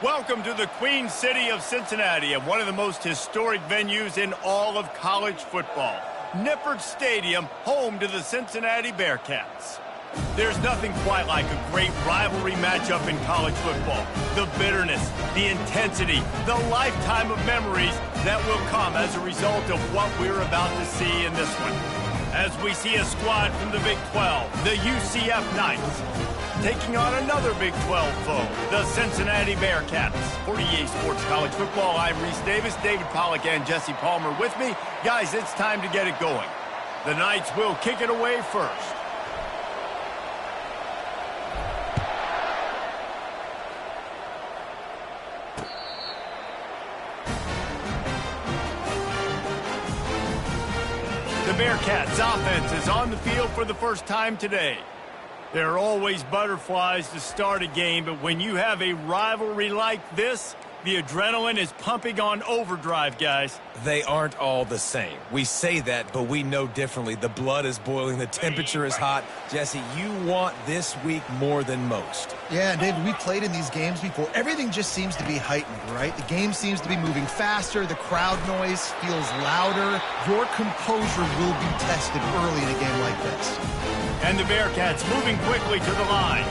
Welcome to the Queen City of Cincinnati and one of the most historic venues in all of college football. Nippert Stadium, home to the Cincinnati Bearcats. There's nothing quite like a great rivalry matchup in college football. The bitterness, the intensity, the lifetime of memories that will come as a result of what we're about to see in this one. As we see a squad from the Big 12, the UCF Knights, taking on another Big 12 foe, the Cincinnati Bearcats. For EA Sports College Football, I'm Reese Davis, David Pollack, and Jesse Palmer with me. Guys, it's time to get it going. The Knights will kick it away first. The Bearcats' offense is on the field for the first time today. There are always butterflies to start a game, but when you have a rivalry like this, the adrenaline is pumping on overdrive, guys. They aren't all the same. We say that, but we know differently. The blood is boiling. The temperature is hot. Jesse, you want this week more than most. Yeah, David, we played in these games before. Everything just seems to be heightened, right? The game seems to be moving faster. The crowd noise feels louder. Your composure will be tested early in a game like this. And the Bearcats moving quickly to the line.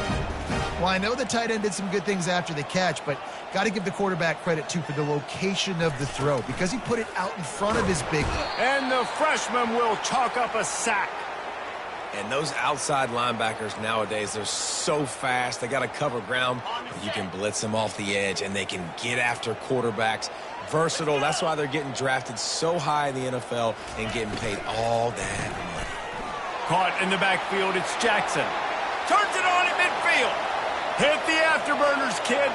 Well, I know the tight end did some good things after the catch, but got to give the quarterback credit, too, for the location of the throw because he put it out in front of his big one. And the freshman will chalk up a sack. And those outside linebackers nowadays, they're so fast. They got to cover ground. You can blitz them off the edge, and they can get after quarterbacks. Versatile. That's why they're getting drafted so high in the NFL and getting paid all that money. Caught in the backfield, it's Jackson. Turns it on in midfield. Hit the afterburners, kid.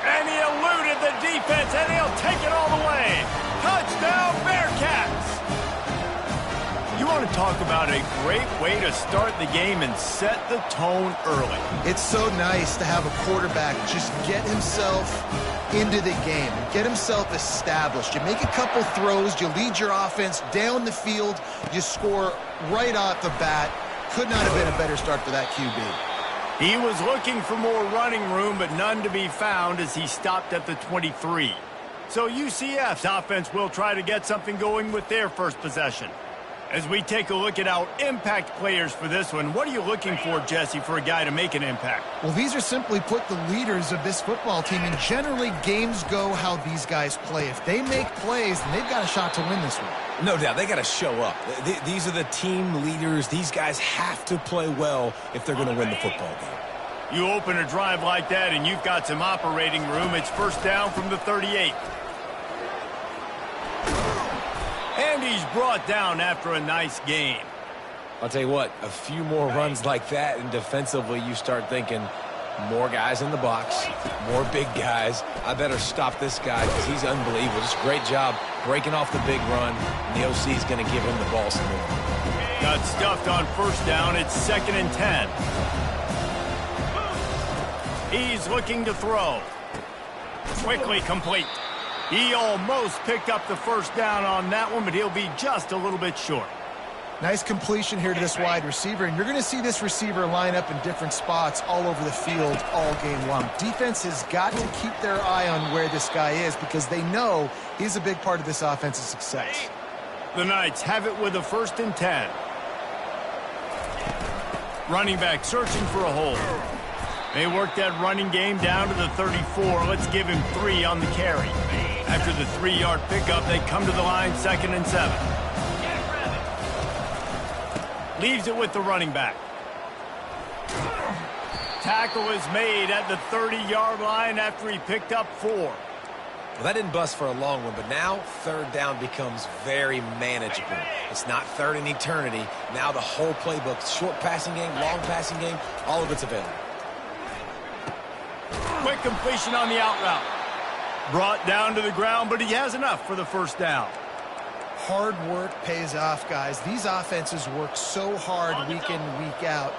And he eluded the defense, and he'll take it all the way. Touchdown, Bearcats! You want to talk about a great way to start the game and set the tone early. It's so nice to have a quarterback just get himself into the game, get himself established. You make a couple throws, you lead your offense down the field, you score right off the bat. Could not have been a better start for that QB. He was looking for more running room, but none to be found as he stopped at the 23. So UCF's offense will try to get something going with their first possession. As we take a look at our impact players for this one, what are you looking for, Jesse, for a guy to make an impact? Well, these are simply put the leaders of this football team, and generally games go how these guys play. If they make plays, then they've got a shot to win this one. No doubt. They got to show up. These are the team leaders. These guys have to play well if they're going to win the football game. You open a drive like that, and you've got some operating room. It's first down from the 38. And he's brought down after a nice game. I'll tell you what, a few more runs like that, and defensively you start thinking, more guys in the box, more big guys. I better stop this guy because he's unbelievable. Just great job breaking off the big run, and the OC is going to give him the ball some more. Got stuffed on first down. It's 2nd and 10. He's looking to throw. Quickly complete. He almost picked up the first down on that one, but he'll be just a little bit short. Nice completion here to this wide receiver, and you're going to see this receiver line up in different spots all over the field all game long. Defense has got to keep their eye on where this guy is because they know he's a big part of this offense's success. The Knights have it with a 1st and 10. Running back searching for a hole. They work that running game down to the 34. Let's give him 3 on the carry. After the 3-yard pickup, they come to the line 2nd and 7. Leaves it with the running back. Tackle is made at the 30-yard line after he picked up 4. Well, that didn't bust for a long one, but now 3rd down becomes very manageable. It's not 3rd in eternity. Now the whole playbook, short passing game, long passing game, all of it's available. Quick completion on the out route. Brought down to the ground, but he has enough for the first down. Hard work pays off, guys. These offenses work so hard week in and week out,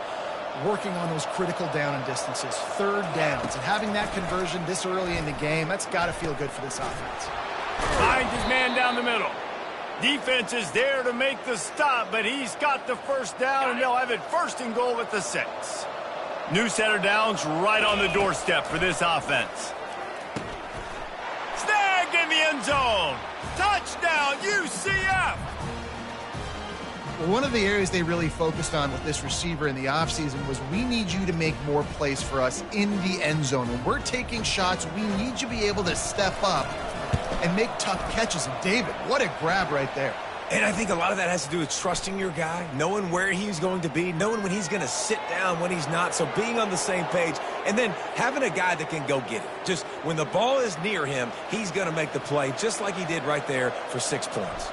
working on those critical down and distances, 3rd downs. And having that conversion this early in the game, that's got to feel good for this offense. Finds his man down the middle. Defense is there to make the stop, but he's got the first down, and they'll have it 1st and goal at the 6. New set of downs right on the doorstep for this offense. Touchdown, UCF! Well, one of the areas they really focused on with this receiver in the offseason was we need you to make more plays for us in the end zone. When we're taking shots, we need you to be able to step up and make tough catches. And David, what a grab right there. And I think a lot of that has to do with trusting your guy, knowing where he's going to be, knowing when he's going to sit down, when he's not. So being on the same page, and then having a guy that can go get it. Just when the ball is near him, he's going to make the play, just like he did right there for 6 points.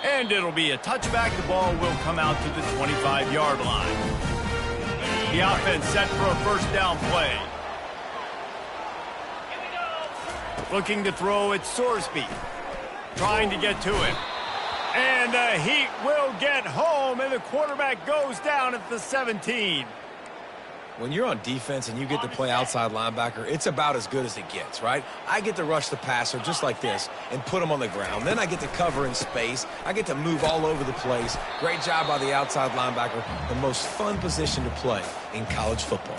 And it'll be a touchback. The ball will come out to the 25-yard line. The offense set for a first down play. Looking to throw at Sorsby. Trying to get to him. And the Heat will get home, and the quarterback goes down at the 17. When you're on defense and you get to play outside linebacker, it's about as good as it gets, right? I get to rush the passer just like this and put him on the ground. Then I get to cover in space. I get to move all over the place. Great job by the outside linebacker. The most fun position to play in college football.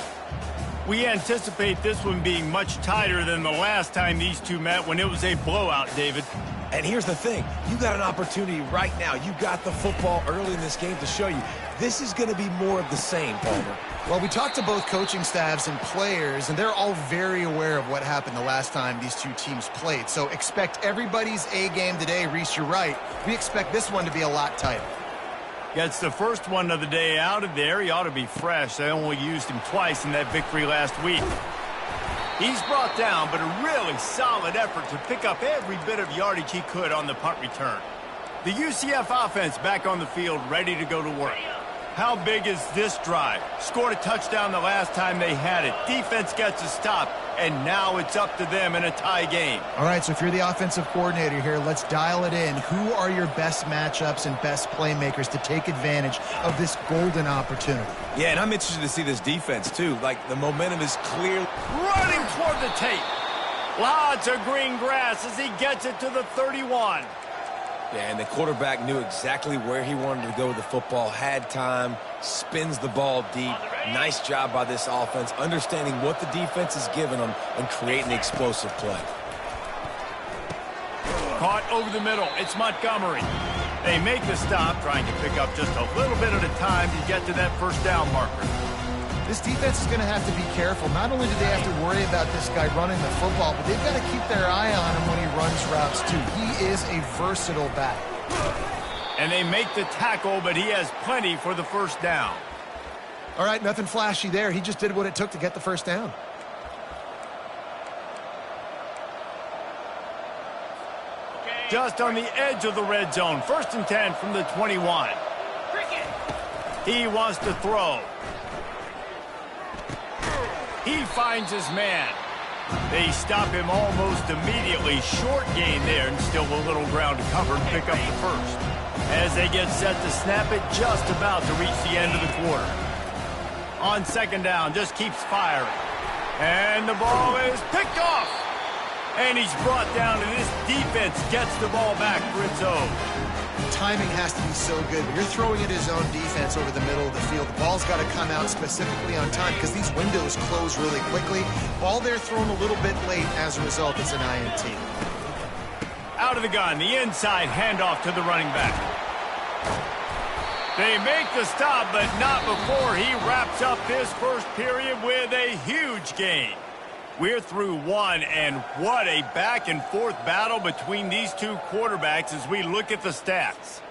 We anticipate this one being much tighter than the last time these two met when it was a blowout, David. And here's the thing. You got an opportunity right now. You got the football early in this game to show you. This is going to be more of the same, Palmer. Well, we talked to both coaching staffs and players, and they're all very aware of what happened the last time these two teams played. So expect everybody's A game today. Reese, you're right. We expect this one to be a lot tighter. Gets the first one of the day out of there. He ought to be fresh. They only used him twice in that victory last week. He's brought down, but a really solid effort to pick up every bit of yardage he could on the punt return. The UCF offense back on the field, ready to go to work. How big is this drive? Scored a touchdown the last time they had it. Defense gets a stop, and now it's up to them in a tie game. All right, so if you're the offensive coordinator here, let's dial it in. Who are your best matchups and best playmakers to take advantage of this golden opportunity? Yeah, and I'm interested to see this defense, too. Like, the momentum is clear. Running toward the tape. Lots of green grass as he gets it to the 31. Yeah, and the quarterback knew exactly where he wanted to go with the football, had time, spins the ball deep. Nice job by this offense, understanding what the defense is giving them and creating the explosive play. Caught over the middle. It's Montgomery. They make the stop, trying to pick up just a little bit at a time to get to that first down marker. This defense is going to have to be careful. Not only do they have to worry about this guy running the football, but they've got to keep their eye on him when he runs routes, too. He is a versatile back. And they make the tackle, but he has plenty for the first down. All right, nothing flashy there. He just did what it took to get the first down. Just on the edge of the red zone. 1st and 10 from the 21. He wants to throw. He finds his man. They stop him almost immediately. Short gain there, and still a little ground to cover and pick up the first. As they get set to snap it, just about to reach the end of the quarter. On 2nd down, just keeps firing. And the ball is picked off. And he's brought down, and this defense gets the ball back for its own. Timing has to be so good. When you're throwing at his own defense over the middle of the field, the ball's got to come out specifically on time because these windows close really quickly. Ball there thrown a little bit late. As a result, it's an INT. Out of the gun, the inside handoff to the running back. They make the stop, but not before he wraps up this first period with a huge gain. We're through one, and what a back-and-forth battle between these two quarterbacks as we look at the stats.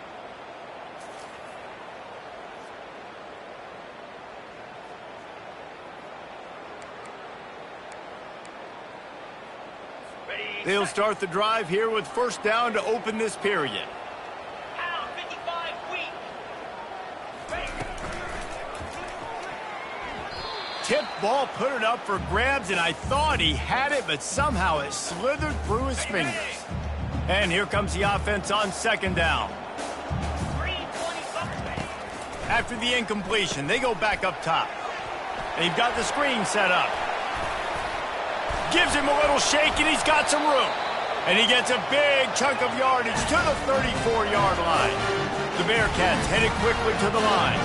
They'll start the drive here with first down to open this period. Tip ball, put it up for grabs, and I thought he had it, but somehow it slithered through his fingers. And here comes the offense on 2nd down. After the incompletion, they go back up top. They've got the screen set up. Gives him a little shake, and he's got some room. And he gets a big chunk of yardage to the 34-yard line. The Bearcats headed quickly to the line.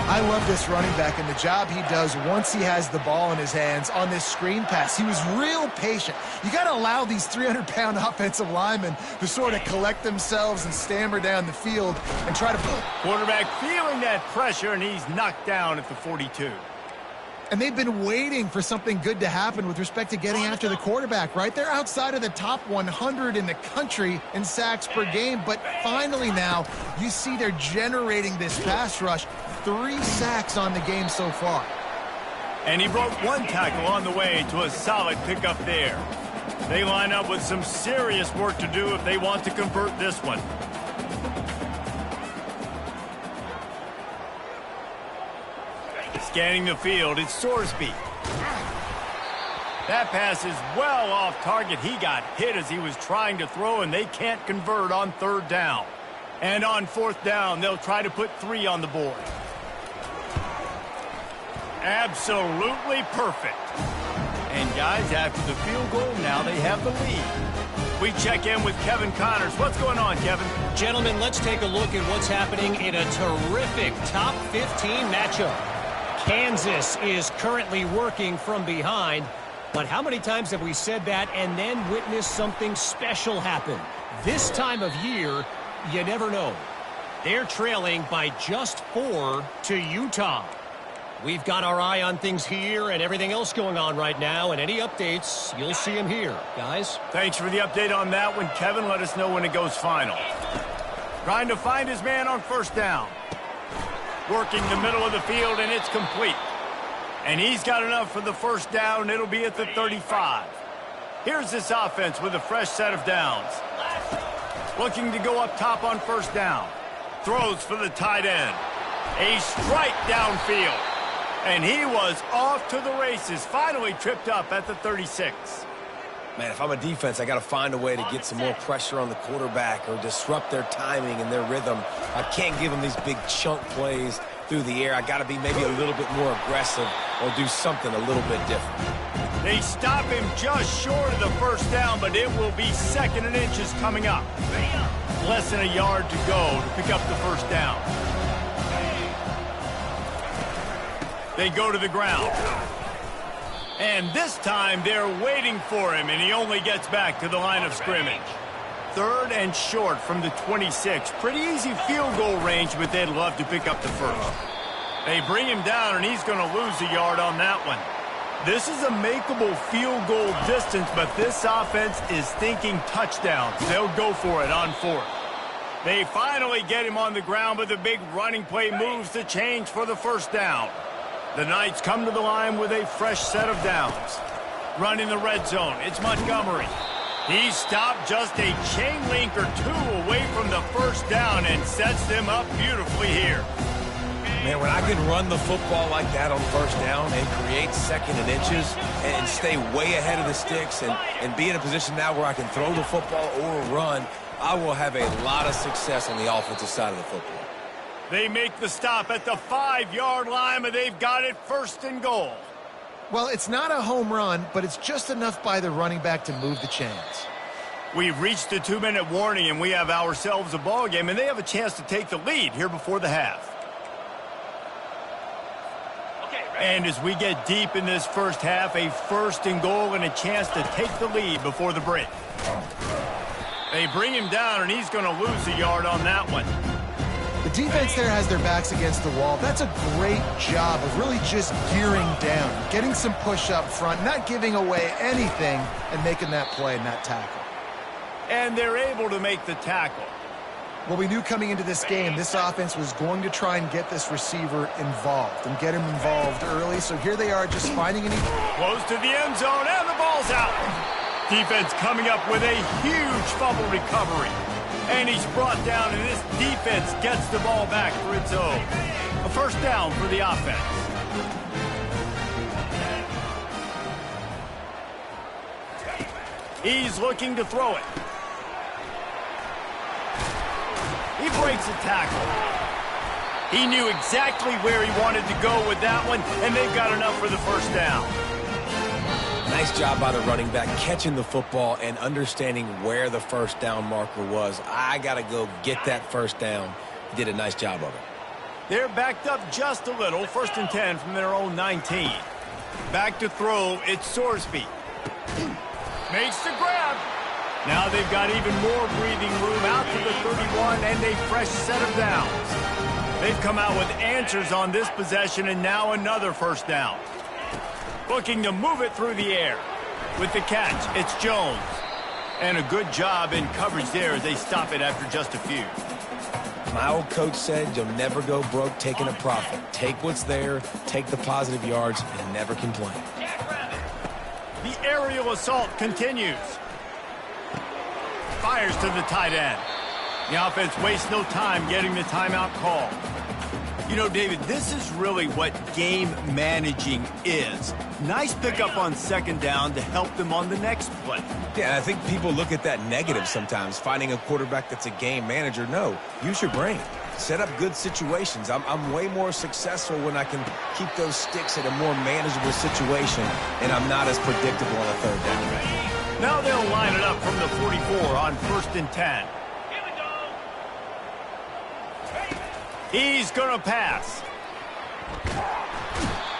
I I love this running back and the job he does once he has the ball in his hands on this screen pass. He was real patient. You got to allow these 300-pound offensive linemen to sort of collect themselves and stammer down the field and try to pull. Quarterback feeling that pressure, and he's knocked down at the 42. And they've been waiting for something good to happen with respect to getting after the quarterback, right? They're outside of the top 100 in the country in sacks per game, but finally now you see they're generating this pass rush. 3 sacks on the game so far. And he broke 1 tackle on the way to a solid pickup there. They line up with some serious work to do if they want to convert this one. Scanning the field, it's Sorsby. That pass is well off target. He got hit as he was trying to throw, and they can't convert on 3rd down. And on 4th down, they'll try to put 3 on the board. Absolutely perfect. And guys, after the field goal, now they have the lead. We check in with Kevin Connors. What's going on, Kevin? Gentlemen, let's take a look at what's happening in a terrific top 15 matchup. Kansas is currently working from behind, but how many times have we said that and then witnessed something special happen? This time of year, you never know. They're trailing by just 4 to Utah. We've got our eye on things here and everything else going on right now, and any updates, you'll see them here. Guys? Thanks for the update on that one, Kevin. Let us know when it goes final. Trying to find his man on 1st down. Working the middle of the field, and it's complete. And he's got enough for the 1st down. It'll be at the 35. Here's this offense with a fresh set of downs. Looking to go up top on 1st down. Throws for the tight end. A strike downfield. And he was off to the races. Finally tripped up at the 36. Man, if I'm a defense, I got to find a way to get some more pressure on the quarterback or disrupt their timing and their rhythm. I can't give them these big chunk plays through the air. I got to be maybe a little bit more aggressive or do something a little bit different. They stop him just short of the 1st down, but it will be 2nd and inches coming up. Less than a yard to go to pick up the 1st down. They go to the ground. And this time they're waiting for him, and he only gets back to the line of scrimmage. 3rd and short from the 26. Pretty easy field goal range, but they'd love to pick up the 1st. They bring him down, and he's going to lose a yard on that one. This is a makeable field goal distance, but this offense is thinking touchdowns. They'll go for it on 4th. They finally get him on the ground, but the big running play moves the change for the 1st down. The Knights come to the line with a fresh set of downs. Running the red zone, it's Montgomery. He stopped just a chain link or 2 away from the 1st down and sets them up beautifully here. Man, when I can run the football like that on 1st down and create 2nd and inches and stay way ahead of the sticks and be in a position now where I can throw the football or run, I will have a lot of success on the offensive side of the football. They make the stop at the 5-yard line, but they've got it 1st and goal. Well, it's not a home run, but it's just enough by the running back to move the chains. We've reached the 2-minute warning, and we have ourselves a ball game, and they have a chance to take the lead here before the half. And as we get deep in this 1st half, a 1st and goal and a chance to take the lead before the break. They bring him down, and he's going to lose a yard on that one. The defense there has their backs against the wall. That's a great job of really just gearing down, getting some push up front, not giving away anything, and making that play and that tackle. And they're able to make the tackle. Well, we knew coming into this game, this offense was going to try and get this receiver involved and get him involved early. So here they are just finding an... Close to the end zone, and the ball's out. Defense coming up with a huge fumble recovery. And he's brought down, and this defense gets the ball back for its own. A 1st down for the offense. He's looking to throw it. He breaks a tackle. He knew exactly where he wanted to go with that one, and they've got enough for the 1st down. Nice job by the running back catching the football and understanding where the 1st down marker was. I got to go get that 1st down. He did a nice job of it. They're backed up just a little. 1st and 10 from their own 19. Back to throw, it's Sorsby. Makes the grab. Now they've got even more breathing room out to the 31 and a fresh set of downs. They've come out with answers on this possession and now another 1st down. Looking to move it through the air. With the catch, it's Jones. And a good job in coverage there as they stop it after just a few. My old coach said you'll never go broke taking a profit. Take what's there, take the positive yards, and never complain. The aerial assault continues. Fires to the tight end. The offense wastes no time getting the timeout call. You know, David, this is really what game managing is. Nice pickup on 2nd down to help them on the next play. Yeah, I think people look at that negative sometimes, finding a quarterback that's a game manager. No, use your brain. Set up good situations. I'm way more successful when I can keep those sticks at a more manageable situation, and I'm not as predictable on a 3rd down. Now they'll line it up from the 44 on 1st and 10. He's going to pass.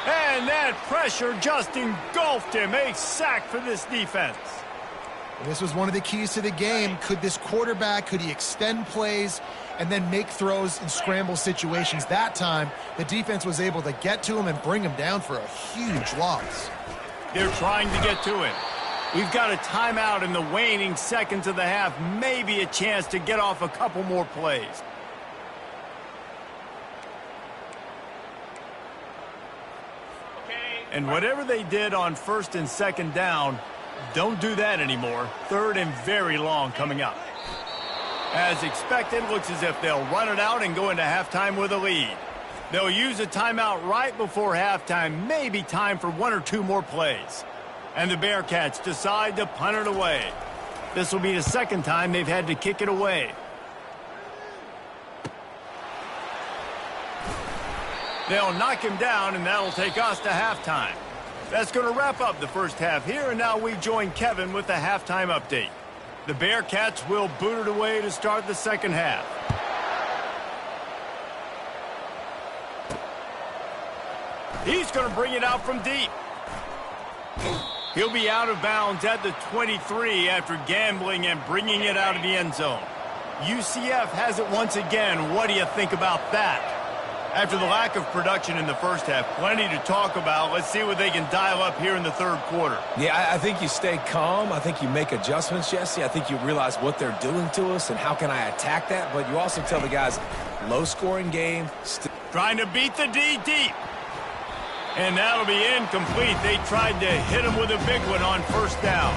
And that pressure just engulfed him. A sack for this defense. This was one of the keys to the game. Could this quarterback, could he extend plays and then make throws in scramble situations? That time, the defense was able to get to him and bring him down for a huge loss. They're trying to get to it. We've got a timeout in the waning seconds of the half. Maybe a chance to get off a couple more plays. And whatever they did on 1st and 2nd down, don't do that anymore. 3rd and very long coming up. As expected, looks as if they'll run it out and go into halftime with a lead. They'll use a timeout right before halftime, maybe time for 1 or 2 more plays. And the Bearcats decide to punt it away. This will be the 2nd time they've had to kick it away. They'll knock him down, and that'll take us to halftime. That's going to wrap up the 1st half here, and now we join Kevin with the halftime update. The Bearcats will boot it away to start the 2nd half. He's going to bring it out from deep. He'll be out of bounds at the 23 after gambling and bringing it out of the end zone. UCF has it once again. What do you think about that? After the lack of production in the 1st half, plenty to talk about. Let's see what they can dial up here in the 3rd quarter. Yeah, I think you stay calm. I think you make adjustments, Jesse. I think you realize what they're doing to us and how can I attack that. But you also tell the guys, low-scoring game. Trying to beat the D deep. And that'll be incomplete. They tried to hit him with a big one on 1st down.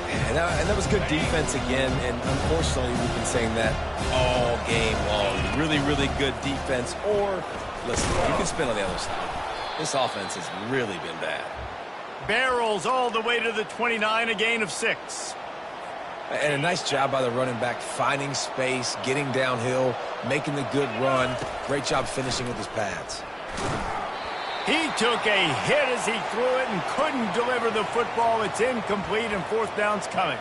And that was good defense again, and unfortunately we've been saying that all game long. Really, really good defense, or, listen, you can spin on the other side. This offense has really been bad. Barrels all the way to the 29, a gain of 6. And a nice job by the running back, finding space, getting downhill, making the good run. Great job finishing with his pads. He took a hit as he threw it and couldn't deliver the football. It's incomplete, and 4th down's coming.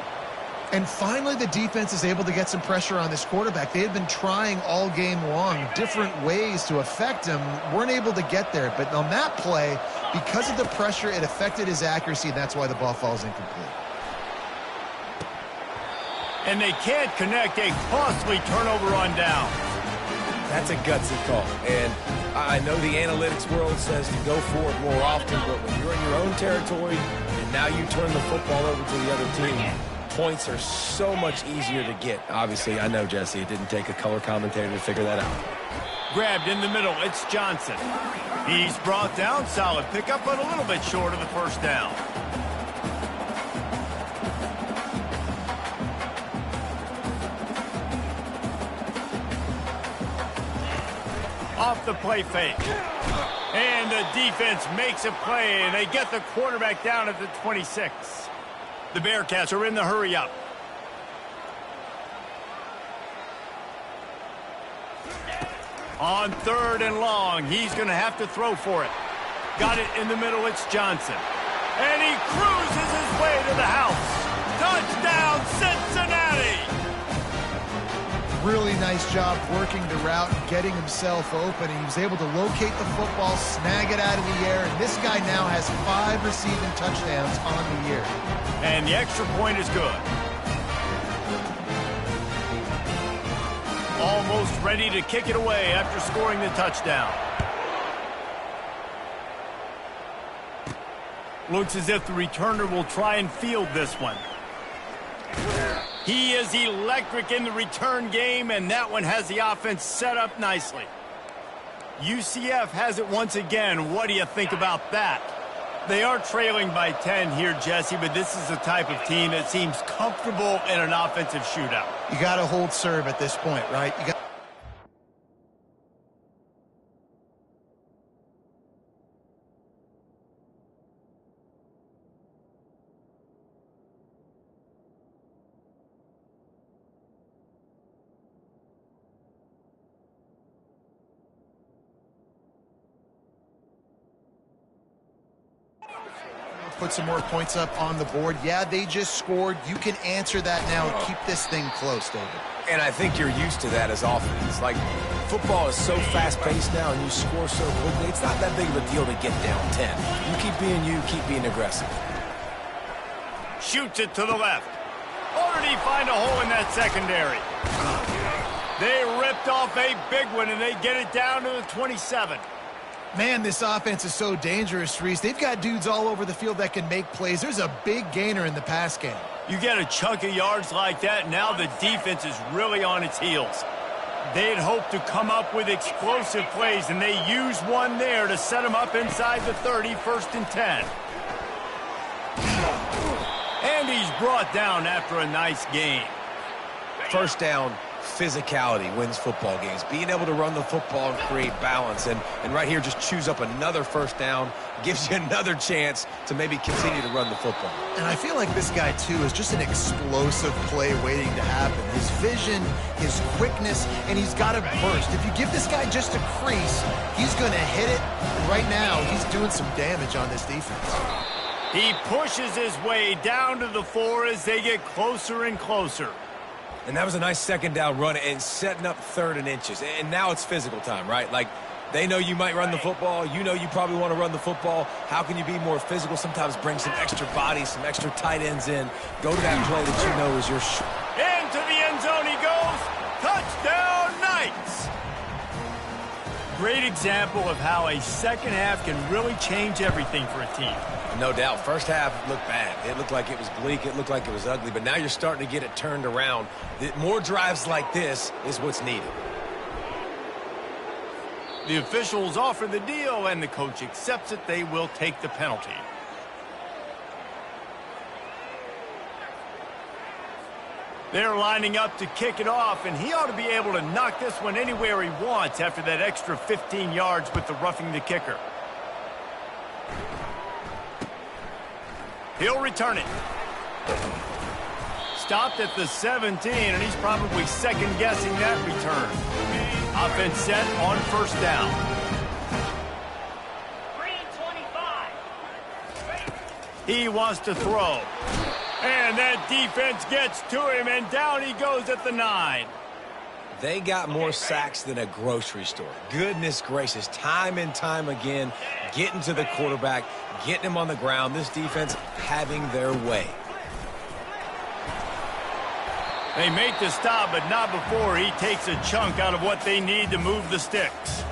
And finally, the defense is able to get some pressure on this quarterback. They had been trying all game long different ways to affect him, weren't able to get there. But on that play, because of the pressure, it affected his accuracy, and that's why the ball falls incomplete. And they can't connect. A costly turnover on down. That's a gutsy call. And I know the analytics world says to go for it more often, but when you're in your own territory and now you turn the football over to the other team, points are so much easier to get. Obviously, I know, Jesse, it didn't take a color commentator to figure that out. Grabbed in the middle, it's Johnson. He's brought down, solid pickup, but a little bit short of the 1st down. Off the play fake. And the defense makes a play, and they get the quarterback down at the 26. The Bearcats are in the hurry-up. On 3rd and long, he's going to have to throw for it. Got it in the middle, it's Johnson. And he cruises his way to the house. Touchdown, Cincinnati! really nice job working the route and getting himself open. He was able to locate the football, snag it out of the air, and this guy now has 5 receiving touchdowns on the year. And the extra point is good. Almost ready to kick it away after scoring the touchdown. Looks as if the returner will try and field this one. He is electric in the return game, and that one has the offense set up nicely. UCF has it once again. What do you think about that? They are trailing by 10 here, Jesse, but this is the type of team that seems comfortable in an offensive shootout. You got to hold serve at this point, right? You got put some more points up on the board. Yeah, they just scored. You can answer that now and keep this thing close, David. And I think you're used to that as offense. Like, football is so fast-paced now and you score so quickly, it's not that big of a deal to get down 10. You, keep being aggressive. Shoots it to the left. Or did he find a hole in that secondary? They ripped off a big one, and they get it down to the 27. Man, this offense is so dangerous, Reese. They've got dudes all over the field that can make plays. There's a big gainer in the pass game. You get a chunk of yards like that, now the defense is really on its heels. They had hoped to come up with explosive plays, and they used one there to set them up inside the 30, 1st and 10. And he's brought down after a nice gain. First down, physicality wins football games. Being able to run the football and create balance. And right here, just choose up another first down, gives you another chance to maybe continue to run the football. And I feel like this guy, too, is just an explosive play waiting to happen. His vision, his quickness, and he's got a burst. If you give this guy just a crease, he's going to hit it. And right now, he's doing some damage on this defense. He pushes his way down to the 4 as they get closer and closer. And that was a nice second down run and setting up 3rd and inches. And now it's physical time, right? Like, they know you might run the football. You know you probably want to run the football. How can you be more physical? Sometimes bring some extra bodies, some extra tight ends in. Go to that play that you know is your shot. Into the end zone he goes. Touchdown, Knights! Great example of how a second half can really change everything for a team. No doubt. First half looked bad. It looked like it was bleak. It looked like it was ugly. But now you're starting to get it turned around. More drives like this is what's needed. The officials offer the deal, and the coach accepts it. They will take the penalty. They're lining up to kick it off, and he ought to be able to knock this one anywhere he wants after that extra 15 yards with the roughing the kicker. He'll return it. Stopped at the 17, and he's probably second-guessing that return. Offense set on first down. 3-25. He wants to throw. And that defense gets to him, and down he goes at the 9. They got more sacks than a grocery store. Goodness gracious, time and time again, getting to the quarterback, getting him on the ground. This defense having their way. They make the stop, but not before he takes a chunk out of what they need to move the sticks.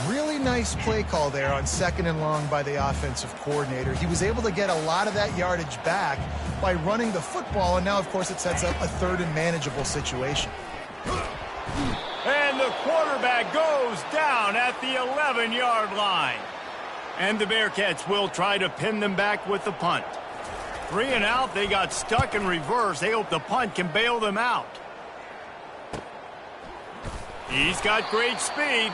Really nice play call there on 2nd and long by the offensive coordinator. He was able to get a lot of that yardage back by running the football, and now, of course, it sets up a 3rd and manageable situation. And the quarterback goes down at the 11-yard line. And the Bearcats will try to pin them back with the punt. 3 and out, they got stuck in reverse. They hope the punt can bail them out. He's got great speed.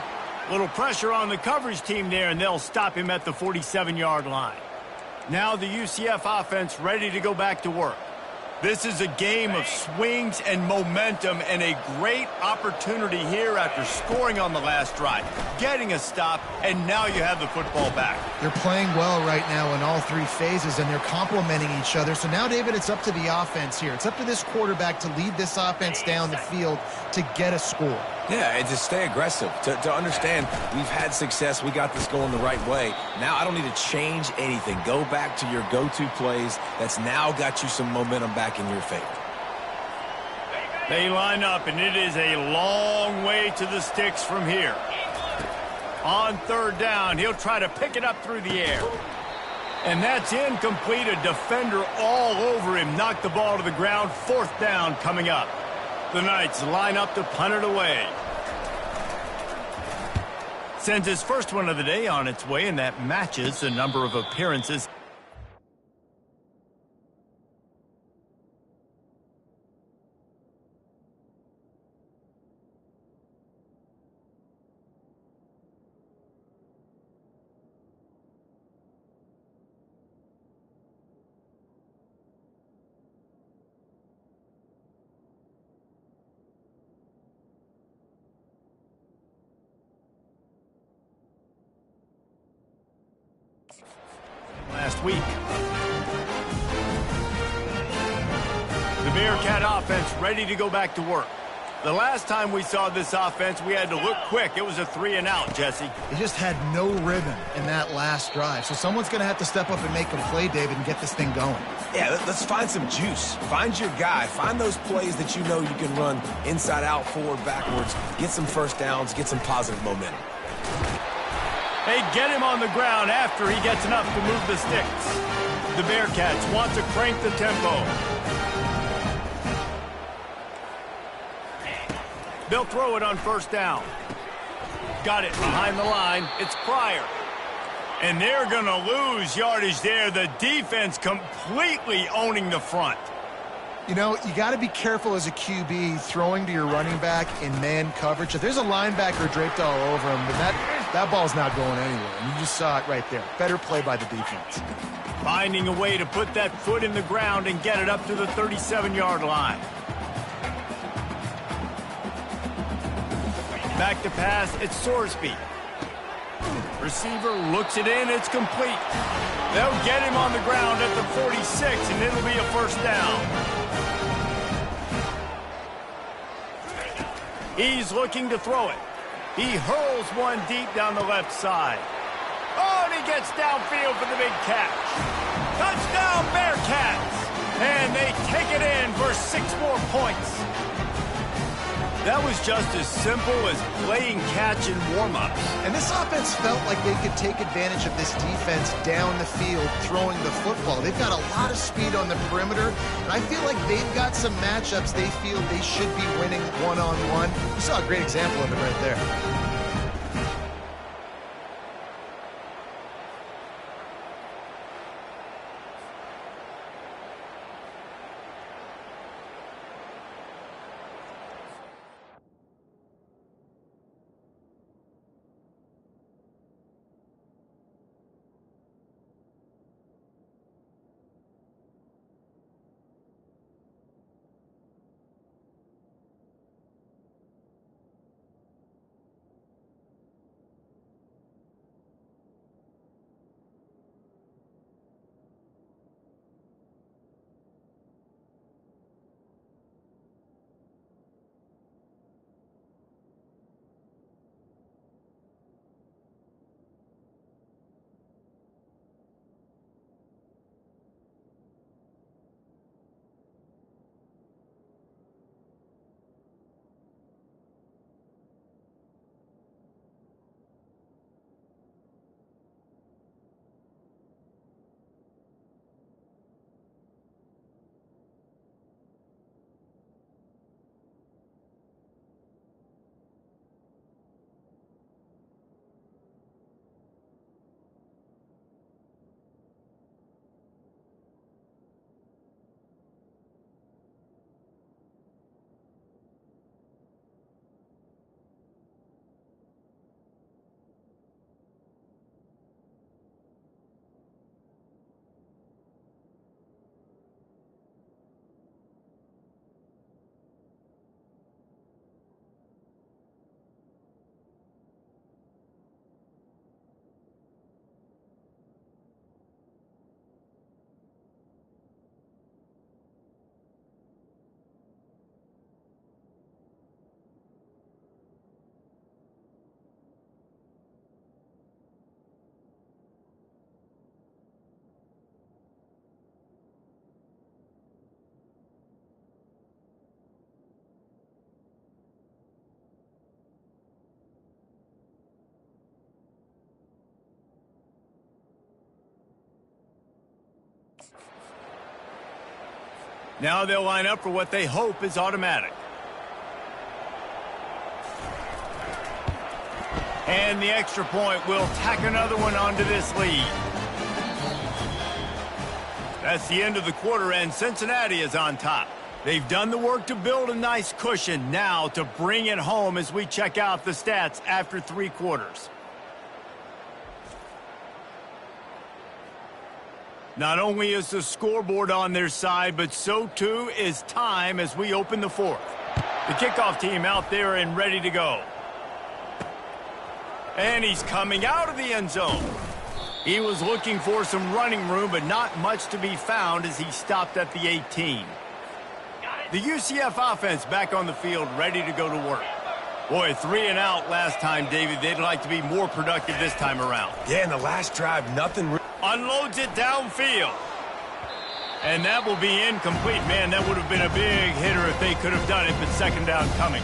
Little pressure on the coverage team there, and they'll stop him at the 47-yard line. Now the UCF offense ready to go back to work. This is a game of swings and momentum, and a great opportunity here after scoring on the last drive, getting a stop, and now you have the football back. They're playing well right now in all three phases, and they're complementing each other. So now, David, it's up to the offense here. It's up to this quarterback to lead this offense down the field to get a score. Yeah, and to stay aggressive, to understand we've had success, we got this going the right way. Now I don't need to change anything. Go back to your go-to plays. That's now got you some momentum back in your favor. They line up, and it is a long way to the sticks from here. On third down, he'll try to pick it up through the air. And that's incomplete. A defender all over him. Knocked the ball to the ground. Fourth down coming up. The Knights line up to punt it away. Sends his first one of the day on its way, and that matches the number of appearances. Last week. The Bearcat offense ready to go back to work. The last time we saw this offense, we had to look quick. It was a 3-and-out, Jesse. They just had no rhythm in that last drive. So someone's going to have to step up and make a play, David, and get this thing going. Yeah, let's find some juice. Find your guy. Find those plays that you know you can run inside out, forward, backwards. Get some first downs. Get some positive momentum. They get him on the ground after he gets enough to move the sticks. The Bearcats want to crank the tempo. They'll throw it on first down. Got it behind the line. It's Pryor. And they're going to lose yardage there. The defense completely owning the front. You know, you got to be careful as a QB throwing to your running back in man coverage. If there's a linebacker draped all over him, then that ball's not going anywhere. And you just saw it right there. Better play by the defense. Finding a way to put that foot in the ground and get it up to the 37-yard line. Back to pass, it's Sorsby. Receiver looks it in, it's complete. They'll get him on the ground at the 46, and it'll be a first down. He's looking to throw it. He hurls one deep down the left side. Oh, and he gets downfield for the big catch. Touchdown, Bearcats! And they take it in for 6 more points. That was just as simple as playing catch in warm-ups. And this offense felt like they could take advantage of this defense down the field throwing the football. They've got a lot of speed on the perimeter, and I feel like they've got some matchups they feel they should be winning one-on-one. You saw a great example of it right there. Now they'll line up for what they hope is automatic. And the extra point will tack another one onto this lead. That's the end of the quarter, and Cincinnati is on top. They've done the work to build a nice cushion. Now to bring it home as we check out the stats after 3 quarters. Not only is the scoreboard on their side, but so too is time as we open the 4th. The kickoff team out there and ready to go. And he's coming out of the end zone. He was looking for some running room, but not much to be found as he stopped at the 18. The UCF offense back on the field, ready to go to work. Boy, 3 and out last time, David. They'd like to be more productive this time around. Yeah, in the last drive, nothing. Unloads it downfield. And that will be incomplete. Man, that would have been a big hitter if they could have done it, but second down coming.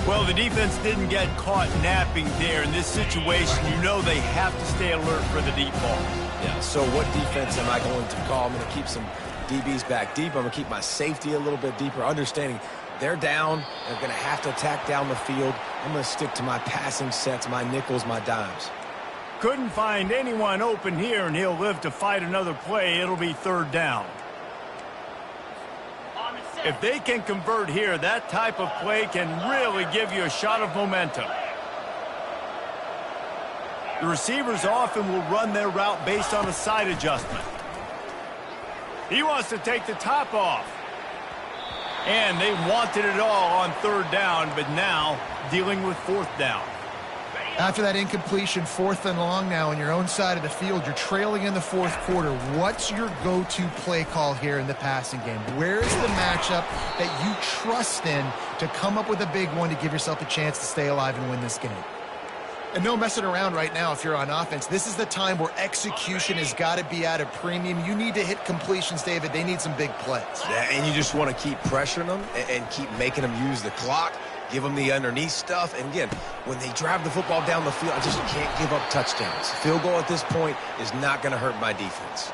Well, the defense didn't get caught napping there. In this situation, you know they have to stay alert for the deep ball. Yeah, so what defense am I going to call? I'm going to keep some DBs back deep. I'm going to keep my safety a little bit deeper, understanding they're down. They're going to have to attack down the field. I'm going to stick to my passing sets, my nickels, my dimes. Couldn't find anyone open here, and he'll live to fight another play. It'll be 3rd down. If they can convert here, that type of play can really give you a shot of momentum. The receivers often will run their route based on a side adjustment. He wants to take the top off. And they wanted it all on 3rd down, but now dealing with 4th down. After that incompletion, 4th and long now on your own side of the field, you're trailing in the 4th quarter. What's your go-to play call here in the passing game? Where is the matchup that you trust in to come up with a big one to give yourself a chance to stay alive and win this game? And no messing around right now if you're on offense. This is the time where execution has got to be at a premium. You need to hit completions, David. They need some big plays. Yeah, and you just want to keep pressuring them and keep making them use the clock. Give them the underneath stuff. And again, when they drive the football down the field, I just can't give up touchdowns. Field goal at this point is not going to hurt my defense.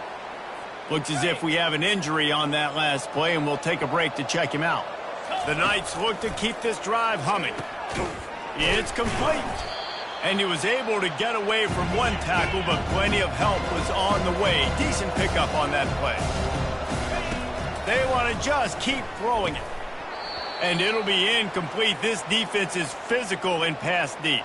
Looks as if we have an injury on that last play, and we'll take a break to check him out. The Knights look to keep this drive humming. It's complete. And he was able to get away from one tackle, but plenty of help was on the way. Decent pickup on that play. They want to just keep throwing it. And it'll be incomplete. This defense is physical and pass deep.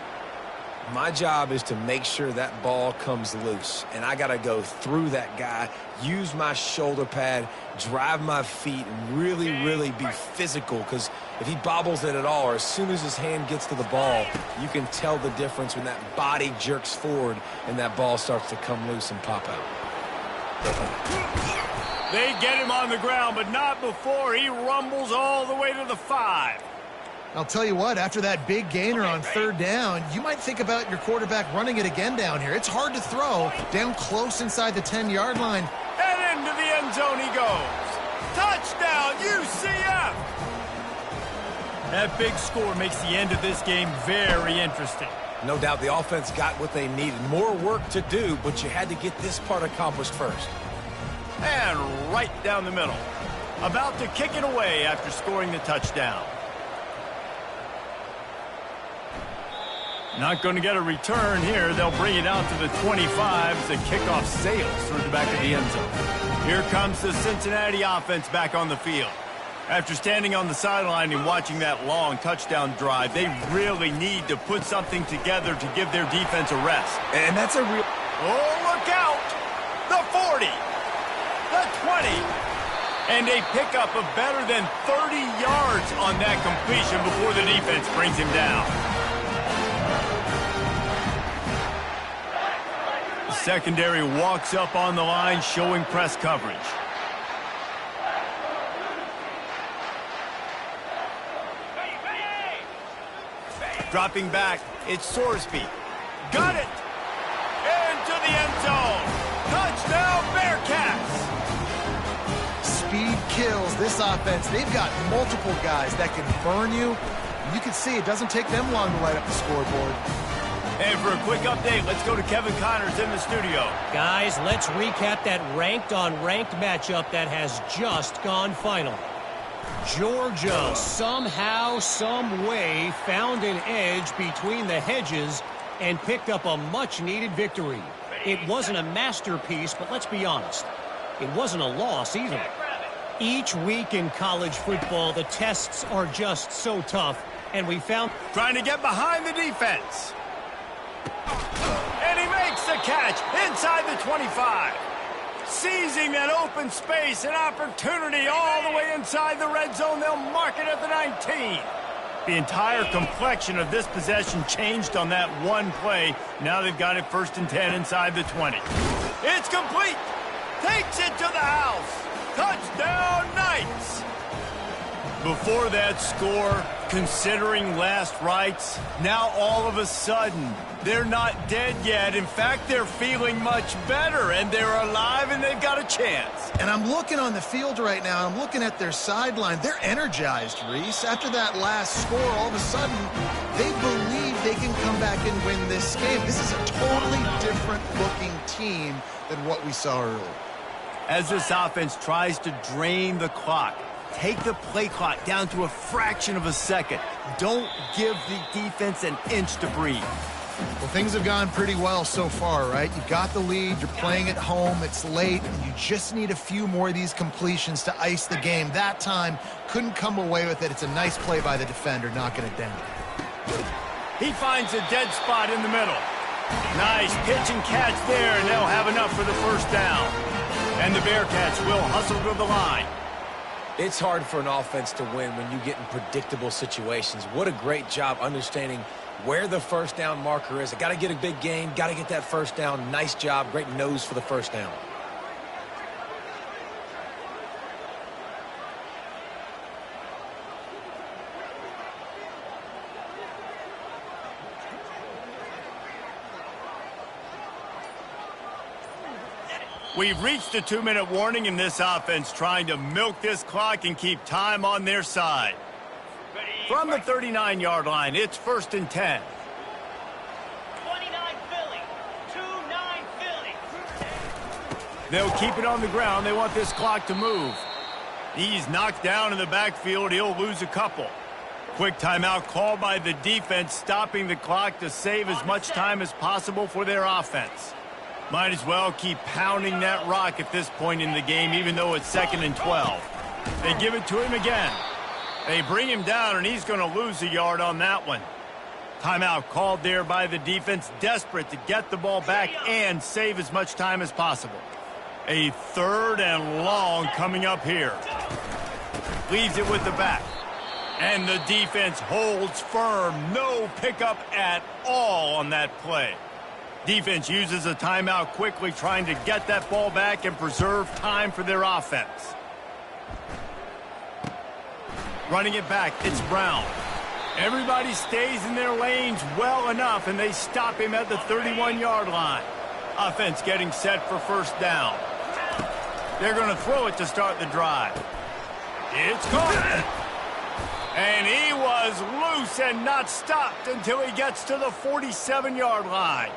My job is to make sure that ball comes loose. And I got to go through that guy, use my shoulder pad, drive my feet, and really, really be physical. Because if he bobbles it at all, or as soon as his hand gets to the ball, you can tell the difference when that body jerks forward and that ball starts to come loose and pop out. They get him on the ground, but not before he rumbles all the way to the 5. I'll tell you what, after that big gainer on 3rd down, you might think about your quarterback running it again down here. It's hard to throw down close inside the 10-yard line. And into the end zone he goes. Touchdown, UCF! That big score makes the end of this game very interesting. No doubt the offense got what they needed. More work to do, but you had to get this part accomplished first. And right down the middle. About to kick it away after scoring the touchdown. Not going to get a return here. They'll bring it out to the 25 as the kickoff sails through the back of the end zone. Here comes the Cincinnati offense back on the field. After standing on the sideline and watching that long touchdown drive, they really need to put something together to give their defense a rest. And that's a real... Oh, look out! The 40! The 20! And a pickup of better than 30 yards on that completion before the defense brings him down. The secondary walks up on the line, showing press coverage. Dropping back, it's Sorsby. Got it! Into the end zone! Touchdown, Bearcats! Speed kills this offense. They've got multiple guys that can burn you. You can see it doesn't take them long to light up the scoreboard. And for a quick update, let's go to Kevin Connors in the studio. Guys, let's recap that ranked-on-ranked matchup that has just gone final. Georgia somehow, some way found an edge between the hedges and picked up a much-needed victory. It wasn't a masterpiece, but let's be honest, it wasn't a loss either. Each week in college football, the tests are just so tough, and we found... Trying to get behind the defense. And he makes the catch inside the 25. Seizing that open space and opportunity all the way inside the red zone. They'll mark it at the 19. The entire complexion of this possession changed on that one play. Now they've got it 1st and 10 inside the 20. It's complete. Takes it to the house. Touchdown, Knights. Before that score, considering last rites, now all of a sudden, they're not dead yet. In fact, they're feeling much better, and they're alive, and they've got a chance. And I'm looking on the field right now. I'm looking at their sideline. They're energized, Reese. After that last score, all of a sudden, they believe they can come back and win this game. This is a totally different-looking team than what we saw earlier. As this offense tries to drain the clock, take the play clock down to a fraction of a second. Don't give the defense an inch to breathe. Well, things have gone pretty well so far, right? You got the lead, you're playing at home, it's late, and you just need a few more of these completions to ice the game. That time, couldn't come away with it. It's a nice play by the defender, knocking it down. He finds a dead spot in the middle. Nice pitch and catch there, and they'll have enough for the 1st down. And the Bearcats will hustle to the line. It's hard for an offense to win when you get in predictable situations. What a great job understanding where the 1st down marker is. I got to get a big gain, got to get that 1st down. Nice job, great nose for the 1st down. We've reached the 2-minute warning in this offense, trying to milk this clock and keep time on their side. From the 39-yard line, it's 1st and 10. 29 Philly, 2-9 Philly. They'll keep it on the ground. They want this clock to move. He's knocked down in the backfield. He'll lose a couple. Quick timeout called by the defense, stopping the clock to save as much time as possible for their offense. Might as well keep pounding that rock at this point in the game, even though it's 2nd and 12. They give it to him again. They bring him down, and he's going to lose a yard on that one. Timeout called there by the defense, desperate to get the ball back and save as much time as possible. A 3rd and long coming up here. Leaves it with the back. And the defense holds firm. No pickup at all on that play. Defense uses a timeout quickly, trying to get that ball back and preserve time for their offense. Running it back, it's Brown. Everybody stays in their lanes well enough, and they stop him at the 31-yard line. Offense getting set for 1st down. They're going to throw it to start the drive. It's caught. And he was loose and not stopped until he gets to the 47-yard line.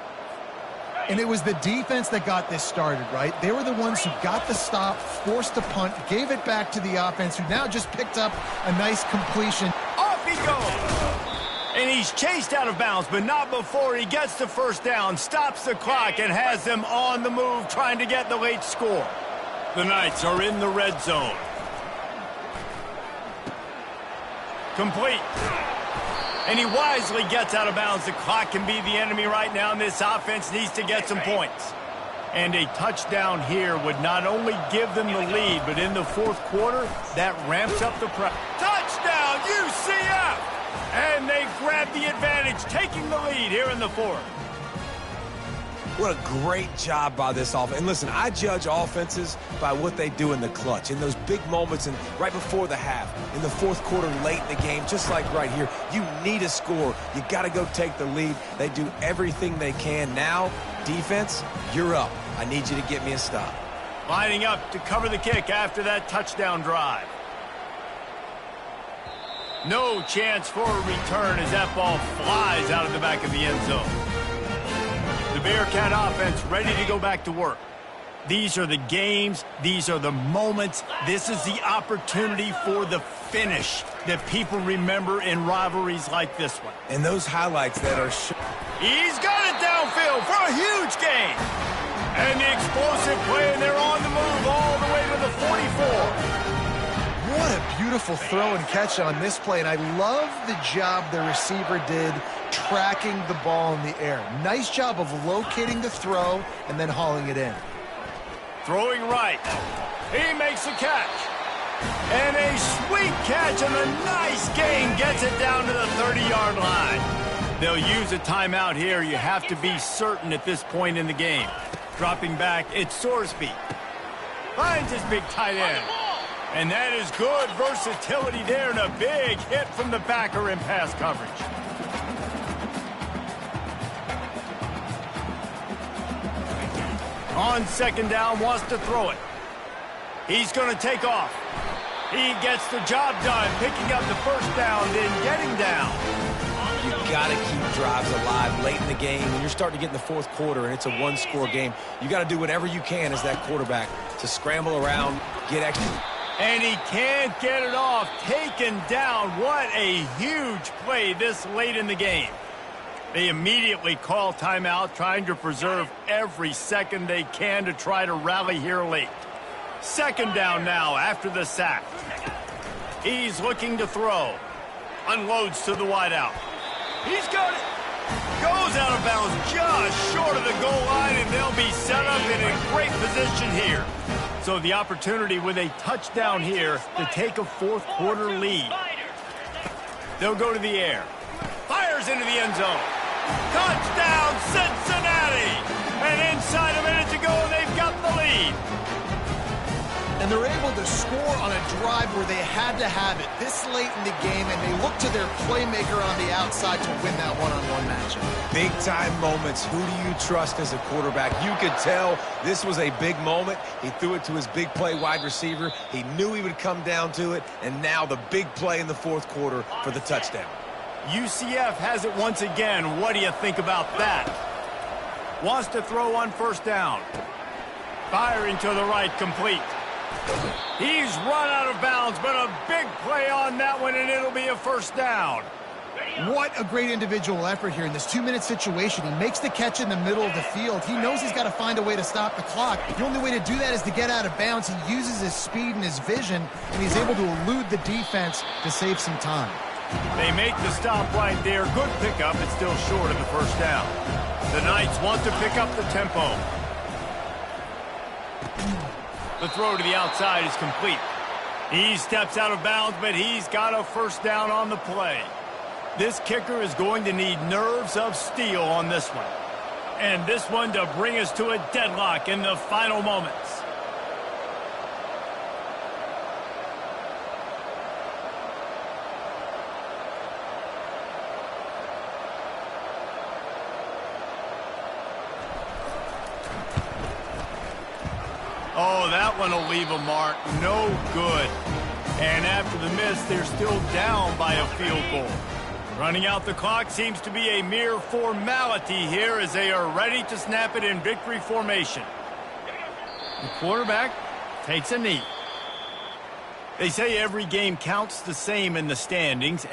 And it was the defense that got this started, right? They were the ones who got the stop, forced the punt, gave it back to the offense, who now just picked up a nice completion. Off he goes. And he's chased out of bounds, but not before he gets the 1st down, stops the clock, and has them on the move trying to get the late score. The Knights are in the red zone. Complete. And he wisely gets out of bounds. The clock can be the enemy right now, and this offense needs to get some points. And a touchdown here would not only give them the lead, but in the 4th quarter, that ramps up the pressure. Touchdown, UCF! And they grab the advantage, taking the lead here in the 4th. What a great job by this offense. And listen, I judge offenses by what they do in the clutch, in those big moments and right before the half, in the 4th quarter, late in the game, just like right here. You need a score. You got to go take the lead. They do everything they can. Now, defense, you're up. I need you to get me a stop. Lining up to cover the kick after that touchdown drive. No chance for a return as that ball flies out of the back of the end zone. Bearcat offense ready to go back to work. These are the games. These are the moments. This is the opportunity for the finish that people remember in rivalries like this one. And those highlights that are... He's got it downfield for a huge gain. And the explosive play, and they're on the move all the way to the 44. What a beautiful throw and catch on this play, and I love the job the receiver did tracking the ball in the air. Nice job of locating the throw and then hauling it in. Throwing right. He makes a catch. And a sweet catch and a nice gain gets it down to the 30-yard line. They'll use a timeout here. You have to be certain at this point in the game. Dropping back, it's Sorsby. Finds his big tight end. And that is good versatility there and a big hit from the backer in pass coverage. On second down, wants to throw it. He's going to take off. He gets the job done, picking up the first down, then getting down. You got to keep drives alive late in the game. When you're starting to get in the fourth quarter and it's a one-score game, you got to do whatever you can as that quarterback to scramble around, get extra. And he can't get it off. Taken down. What a huge play this late in the game. They immediately call timeout, trying to preserve every second they can to try to rally here late. Second down now after the sack. He's looking to throw. Unloads to the wideout. He's got it. Goes out of bounds just short of the goal line, and they'll be set up in a great position here. So the opportunity with a touchdown here to take a fourth quarter lead. They'll go to the air. Fires into the end zone. Touchdown, Cincinnati! And inside a minute to go, they've got the lead. And they're able to score on a drive where they had to have it this late in the game, and they look to their playmaker on the outside to win that one-on-one matchup. Big-time moments. Who do you trust as a quarterback? You could tell this was a big moment. He threw it to his big play wide receiver. He knew he would come down to it, and now the big play in the fourth quarter for the touchdown. UCF has it once again. What do you think about that? Wants to throw on first down. Firing to the right, complete. He's run out of bounds, but a big play on that one, and it'll be a first down. What a great individual effort here in this 2-minute situation. He makes the catch in the middle of the field. He knows he's got to find a way to stop the clock. The only way to do that is to get out of bounds. He uses his speed and his vision, and he's able to elude the defense to save some time. They make the stop right there. Good pickup. It's still short of the first down. The Knights want to pick up the tempo. The throw to the outside is complete. He steps out of bounds, but he's got a first down on the play. This kicker is going to need nerves of steel on this one. And this one to bring us to a deadlock in the final moments. Oh, that one will leave a mark. No good. And after the miss, they're still down by a field goal. Running out the clock seems to be a mere formality here as they are ready to snap it in victory formation. The quarterback takes a knee. They say every game counts the same in the standings.